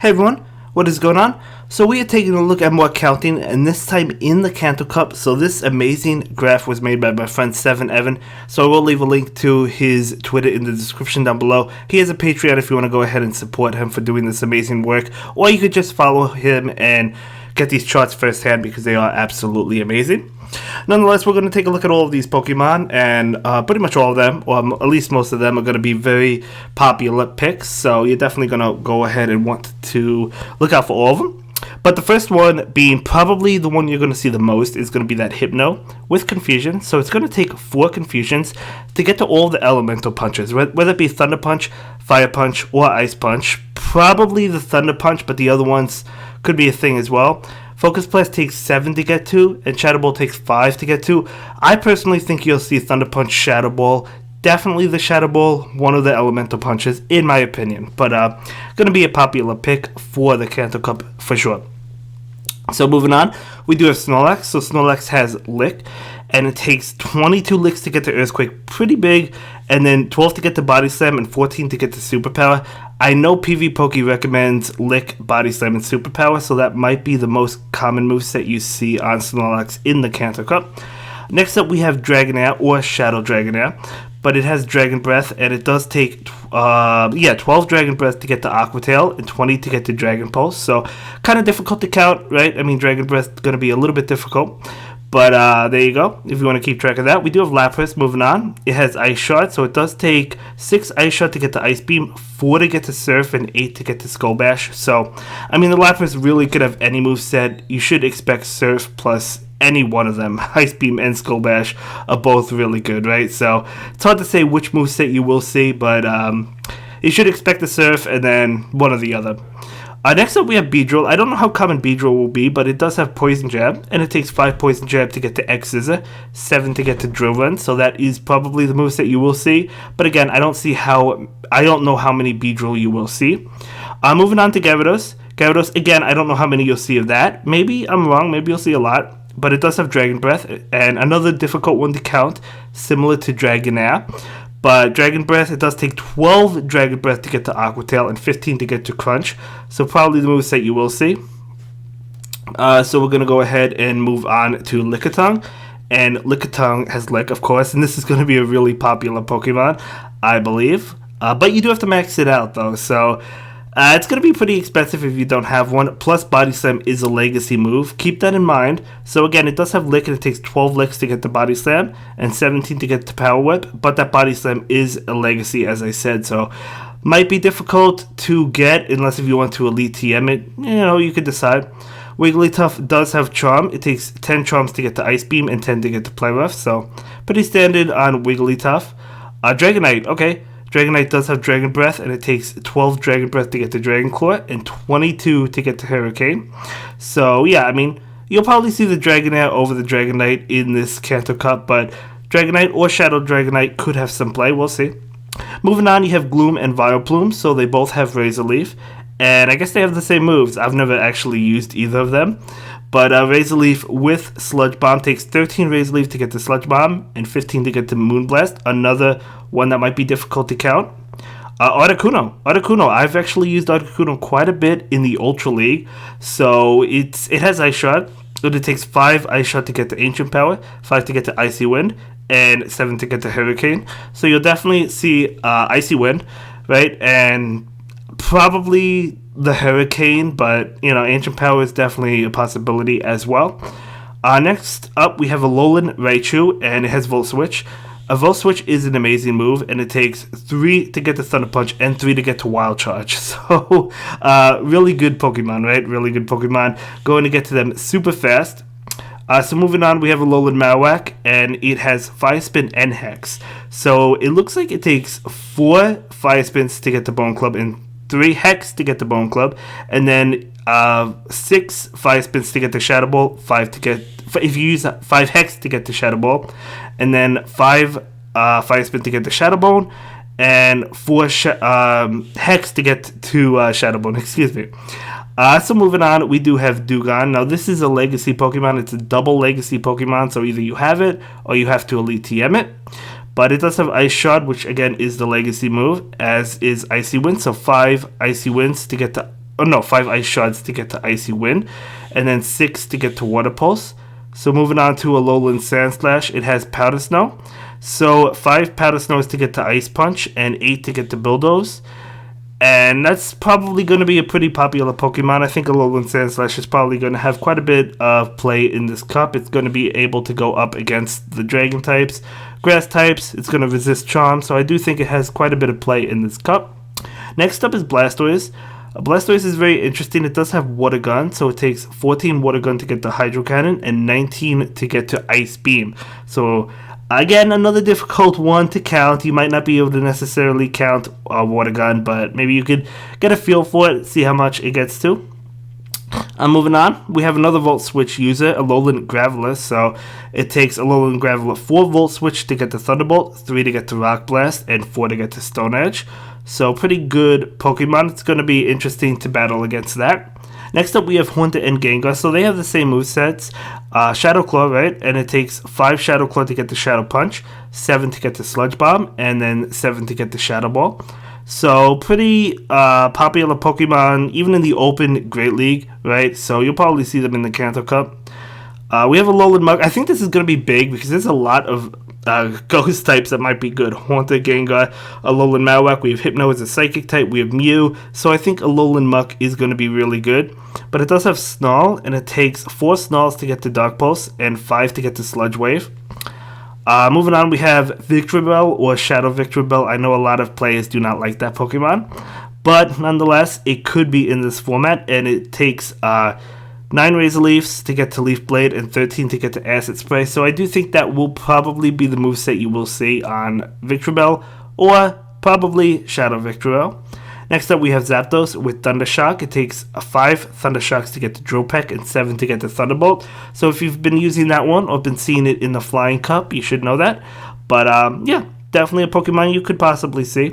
Hey everyone, what is going on? So we are taking a look at more counting, and this time in the Canto Cup. So this amazing graph was made by my friend Seven Evan. So I will leave a link to his Twitter in the description down below. He has a Patreon if you want to go ahead and support him for doing this amazing work, or you could just follow him and get these charts firsthand because they are absolutely amazing. Nonetheless, we're going to take a look at all of these Pokemon, and pretty much all of them, or at least most of them, are going to be very popular picks, so you're definitely going to go ahead and want to look out for all of them. But the first one, being probably the one you're going to see the most, is going to be that Hypno with Confusion. So it's going to take 4 Confusions to get to all the Elemental Punches, whether it be Thunder Punch, Fire Punch, or Ice Punch. Probably the Thunder Punch, but the other ones could be a thing as well. Focus Blast takes 7 to get to, and Shadow Ball takes 5 to get to. I personally think you'll see Thunder Punch, Shadow Ball. Definitely the Shadow Ball, one of the Elemental Punches, in my opinion. But going to be a popular pick for the Canto Cup for sure. So moving on, we do have Snorlax. So Snorlax has Lick, and it takes 22 licks to get to Earthquake, pretty big, and then 12 to get to Body Slam and 14 to get to Superpower. I know PV Poke recommends Lick, Body Slam, and Superpower, so that might be the most common moveset you see on Snorlax in the Canto Cup. Next up, we have Dragonair or Shadow Dragonair, but it has Dragon Breath, and it does take 12 Dragon Breath to get to Aqua Tail and 20 to get to Dragon Pulse. So kind of difficult to count, right? I mean, Dragon Breath is going to be a little bit difficult. But there you go, if you want to keep track of that. We do have Lapras. Moving on. It has Ice Shot, so it does take 6 Ice Shot to get to Ice Beam, 4 to get to Surf, and 8 to get to Skull Bash. So, I mean, the Lapras really could have any moveset. You should expect Surf plus any one of them. Ice Beam and Skull Bash are both really good, right? So, it's hard to say which moveset you will see, but you should expect the Surf and then one or the other. Next up, we have Beedrill. I don't know how common Beedrill will be, but it does have Poison Jab, and it takes 5 Poison Jab to get to X-Scissor, 7 to get to Drill Run, so that is probably the moveset you will see. But again, I don't know how many Beedrill you will see. Moving on to Gyarados. Gyarados, again, I don't know how many you'll see of that. Maybe I'm wrong, maybe you'll see a lot, but it does have Dragon Breath, and another difficult one to count, similar to Dragonair. But Dragon Breath, it does take 12 Dragon Breath to get to Aqua Tail and 15 to get to Crunch. So probably the moveset you will see. So we're going to go ahead and move on to Lickitung. And Lickitung has Lick, of course. And this is going to be a really popular Pokemon, I believe. But you do have to max it out, though. So it's going to be pretty expensive if you don't have one. Plus, Body Slam is a legacy move. Keep that in mind. So again, it does have Lick, and it takes 12 licks to get to Body Slam and 17 to get to Power Whip. But that Body Slam is a legacy, as I said. So might be difficult to get unless if you want to Elite TM it. You know, you could decide. Wigglytuff does have Charm. It takes 10 Charms to get to Ice Beam and 10 to get to Play Rough. So pretty standard on Wigglytuff. Dragonite, okay. Dragonite does have Dragon Breath, and it takes 12 Dragon Breath to get to Dragon Claw and 22 to get to Hurricane. So, yeah, I mean, you'll probably see the Dragonair over the Dragonite in this Canto Cup, but Dragonite or Shadow Dragonite could have some play. We'll see. Moving on, you have Gloom and Vileplume, so they both have Razor Leaf, and I guess they have the same moves. I've never actually used either of them. But Razor Leaf with Sludge Bomb takes 13 Razor Leaf to get to Sludge Bomb and 15 to get to Moonblast. Another one that might be difficult to count. Articuno. I've actually used Articuno quite a bit in the Ultra League. So it has Ice Shot. But it takes 5 Ice Shot to get to Ancient Power, 5 to get to Icy Wind, and 7 to get to Hurricane. So you'll definitely see Icy Wind, right? And probably the Hurricane, but you know, Ancient Power is definitely a possibility as well. Next up, we have Alolan Raichu, and it has Volt Switch. A Volt Switch is an amazing move, and it takes 3 to get to Thunder Punch and 3 to get to Wild Charge. So, really good Pokemon, right? Really good Pokemon. Going to get to them super fast. So moving on, we have Alolan Marowak, and it has Fire Spin and Hex. So it looks like it takes 4 Fire Spins to get to Bone Club and 3 Hex to get to Bone Club, and then 6 Fire Spins to get to Shadow Ball, 5 to get, if you use 5 Hex to get to Shadow Ball, and then 5 Fire Spin to get to Shadow Bone, and 4 Hex to get to Shadow Bone, excuse me. So moving on, we do have Dewgong. Now this is a legacy Pokemon. It's a double legacy Pokemon, so either you have it or you have to Elite TM it. But it does have Ice Shot, which again is the legacy move, as is Icy Wind. So 5 Icy Winds to get to 5 ice shards to get to Icy Wind, and then 6 to get to Water Pulse. So moving on to Alolan Sandslash, it has Powder Snow. So 5 Powder Snows to get to Ice Punch, and 8 to get to Bulldoze. And that's probably going to be a pretty popular Pokemon. I think Alolan Sandslash is probably going to have quite a bit of play in this cup. It's going to be able to go up against the Dragon types, Grass types. It's going to resist Charm, so I do think it has quite a bit of play in this cup. Next up is Blastoise. Blastoise is very interesting. It does have Water Gun, so it takes 14 Water Gun to get the Hydro Cannon and 19 to get to Ice Beam. So again, another difficult one to count. You might not be able to necessarily count Water Gun, but maybe you could get a feel for it, see how much it gets to. Moving on, we have another Volt Switch user, Alolan Graveler. So it takes Alolan Graveler 4 Volt Switch to get to Thunderbolt, 3 to get to Rock Blast, and 4 to get to Stone Edge. So pretty good Pokemon. It's going to be interesting to battle against that. Next up, we have Haunter and Gengar. So they have the same movesets. Shadow Claw, right? And it takes 5 Shadow Claw to get the Shadow Punch, 7 to get the Sludge Bomb, and then 7 to get the Shadow Ball. So pretty popular Pokemon, even in the Open Great League, right? So you'll probably see them in the Canto Cup. We have Alolan Mug. I think this is going to be big because there's a lot of ghost types that might be good. Haunter, Gengar, Alolan Marowak. We have Hypno as a psychic type. We have Mew. So I think Alolan Muck is going to be really good. But it does have Snarl, and it takes 4 Snarls to get to Dark Pulse and 5 to get to Sludge Wave. Moving on, we have Victreebel or Shadow Victreebel. I know a lot of players do not like that Pokemon, but nonetheless, it could be in this format, and it takes 9 Razor Leafs to get to Leaf Blade and 13 to get to Acid Spray. So I do think that will probably be the moveset you will see on Victreebel or probably Shadow Victreebel. Next up, we have Zapdos with Thunder Shock. It takes 5 Thunder Shocks to get to Drill Peck and 7 to get to Thunderbolt. So if you've been using that one or been seeing it in the Flying Cup, you should know that. But yeah, definitely a Pokemon you could possibly see.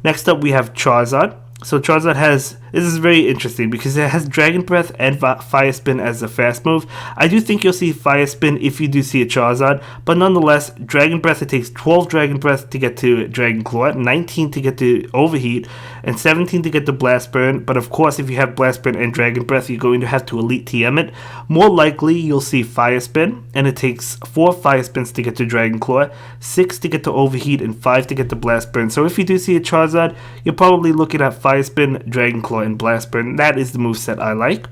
Next up, we have Charizard. So Charizard has, this is very interesting because it has Dragon Breath and Fire Spin as a fast move. I do think you'll see Fire Spin if you do see a Charizard, but nonetheless, Dragon Breath, it takes 12 Dragon Breath to get to Dragon Claw, 19 to get to Overheat, and 17 to get to Blast Burn. But of course, if you have Blast Burn and Dragon Breath, you're going to have to Elite TM it. More likely, you'll see Fire Spin, and it takes 4 Fire Spins to get to Dragon Claw, 6 to get to Overheat, and 5 to get to Blast Burn. So if you do see a Charizard, you're probably looking at Fire Spin, Dragon Claw, and Blast Burn. That is the moveset I like,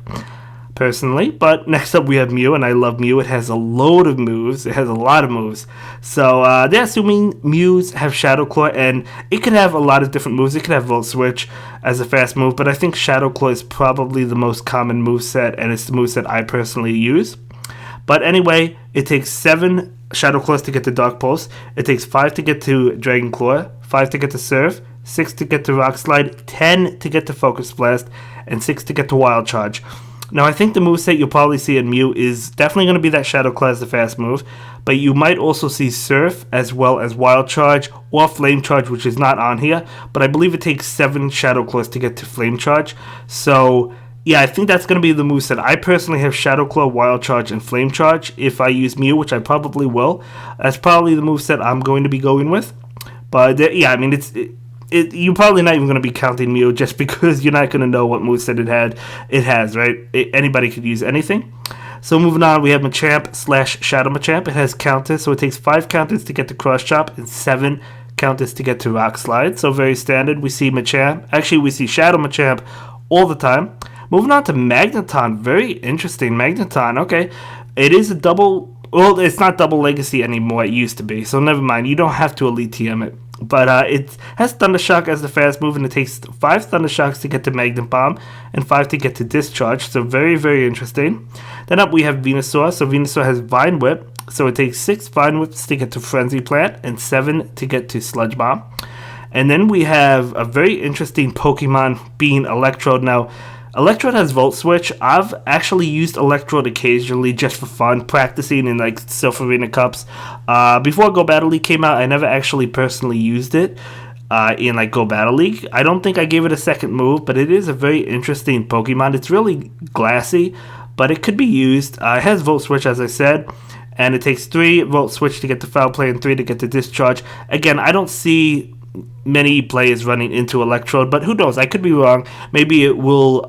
personally. But next up we have Mew, and I love Mew. It has a load of moves. It has a lot of moves. So they're assuming Mews have Shadow Claw, and it could have a lot of different moves. It could have Volt Switch as a fast move, but I think Shadow Claw is probably the most common moveset, and it's the moveset I personally use. But anyway, it takes 7 Shadow Claws to get to Dark Pulse. It takes 5 to get to Dragon Claw, 5 to get to Surf, 6 to get to Rock Slide, 10 to get to Focus Blast, and 6 to get to Wild Charge. Now, I think the moveset you'll probably see in Mew is definitely going to be that Shadow Claw as the fast move, but you might also see Surf as well as Wild Charge or Flame Charge, which is not on here, but I believe it takes 7 Shadow Claws to get to Flame Charge. So yeah, I think that's going to be the moveset. I personally have Shadow Claw, Wild Charge, and Flame Charge. If I use Mew, which I probably will, that's probably the moveset I'm going to be going with. But yeah, I mean, you're probably not even going to be counting Mew just because you're not going to know what moveset it has, right? Anybody could use anything. So moving on, we have Machamp / Shadow Machamp. It has counters, so it takes 5 counters to get to Cross Chop and 7 counters to get to Rock Slide. So very standard. We see Machamp. Actually, we see Shadow Machamp all the time. Moving on to Magneton. Very interesting. Magneton, okay. It is a double... Well, it's not double legacy anymore. It used to be. So never mind. You don't have to Elite TM it. But it has Thunder Shock as the fast move, and it takes 5 Thunder Shocks to get to Magnet Bomb and 5 to get to Discharge. So very, very interesting. Then up we have Venusaur. So Venusaur has Vine Whip. So it takes 6 Vine Whips to get to Frenzy Plant and 7 to get to Sludge Bomb. And then we have a very interesting Pokemon being Electrode. Now, Electrode has Volt Switch. I've actually used Electrode occasionally just for fun, practicing in like Silph Arena Cups. Before Go Battle League came out, I never actually personally used it in like Go Battle League. I don't think I gave it a second move, but it is a very interesting Pokemon. It's really glassy, but it could be used. It has Volt Switch, as I said, and it takes 3 Volt Switch to get to Foul Play and 3 to get to Discharge. Again, I don't see many players running into Electrode, but who knows? I could be wrong. Maybe it will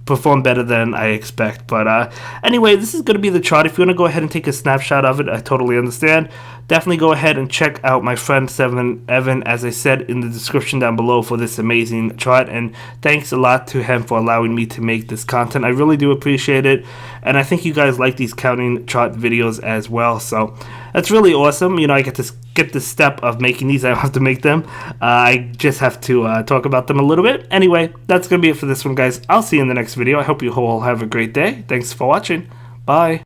perform better than I expect. But anyway, this is going to be the chart. If you want to go ahead and take a snapshot of it, I totally understand. Definitely go ahead and check out my friend 7 Evan, as I said in the description down below, for this amazing chart. And thanks a lot to him for allowing me to make this content. I really do appreciate it. And I think you guys like these counting chart videos as well. So that's really awesome. You know, I get to skip the step of making these. I don't have to make them. I just have to talk about them a little bit. Anyway, that's going to be it for this one, guys. I'll see you in the next video. I hope you all have a great day. Thanks for watching. Bye.